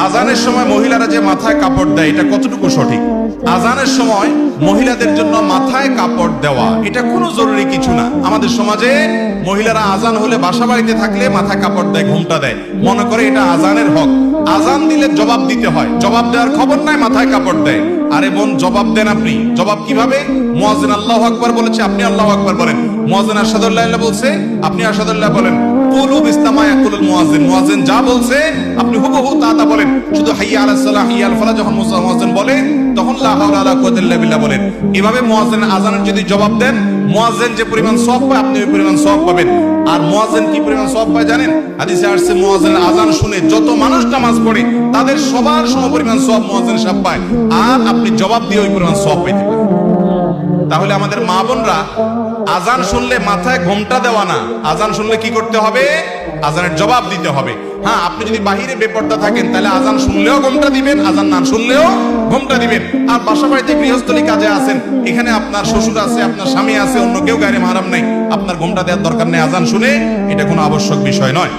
আজানের সময় মহিলারা যে মাথায় কাপড় দেয় এটা কতটুকু সঠিক? আজানের সময় মহিলাদের জন্য মাথায় কাপড় দেওয়া এটা কোনো জরুরি কিছু না। আমাদের সমাজে মহিলারা আজান হলে বাসা বাড়িতে থাকলে মাথায় কাপড় দেয়, ঘোমটা দেয়, মনে করে এটা আজানের হক। আজান দিলে জবাব দিতে হয়, জবাব দেওয়ার খবর নাই, মাথায় কাপড় দেয়। আরে বোন, জবাব দেন আপনি। জবাব কিভাবে? মুয়াজ্জিন আল্লাহু আকবার বলেছে, আপনি আল্লাহু আকবার বলেন। মুয়াজ্জিন আশহাদু আল্লা ইলাহা বলছে, আপনি আশহাদু আল্লাহ বলেন। কুলু বিসলামা ইয়াকুলুল মুয়াজ্জিন, মুয়াজ্জিন যা বলছে আপনি হুবহু তা বলেন। শুধু হাইয়া আলাস সালাহ, হাইয়া আল ফালাহ যখন মুয়াজ্জিন বলে তখন লা হাওলা ওয়ালা কুওয়াতা ইল্লা বিল্লাহ বলেন। এভাবে মুয়াজ্জিন আজানের যদি জবাব দেন, মুয়াজ্জিন যে পরিমাণ সওয়াব পায় আপনি ওই পরিমাণ সওয়াব পাবেন। আর মুয়াজ্জিন কি পরিমাণ সওয়াব পায় জানেন? হাদিসে আসছে মুয়াজ্জিনের আজান শুনে যত মানুষ নামাজ পড়ে তাদের সবার সমপরিমাণ সওয়াব মুয়াজ্জিন সাহেব পায়, আর আপনি জবাব দিয়ে ওই পরিমাণ সওয়াব পেতে পারেন। তাহলে আমাদের মা বোনরা আজান শুনলে মাথায় ঘোমটা দেওয়া না, আজান শুনলে কি করতে হবে? আজানের জবাব দিতে হবে। হ্যাঁ, আপনি যদি বাহিরে বেপরদা থাকেন তাহলে আজান শুনলেও ঘোমটা দিবেন, আজান না শুনলেও ঘোমটা দিবেন। আর বাসা বাড়িতে গৃহস্থলী কাজে আছেন, এখানে আপনার শ্বশুর আছে, আপনার স্বামী আছে, অন্য কেউ গায়রে মাহরাম নাই, আপনার ঘোমটা দেওয়ার দরকার নেই। আজান শুনে এটা কোনো আবশ্যক বিষয় নয়।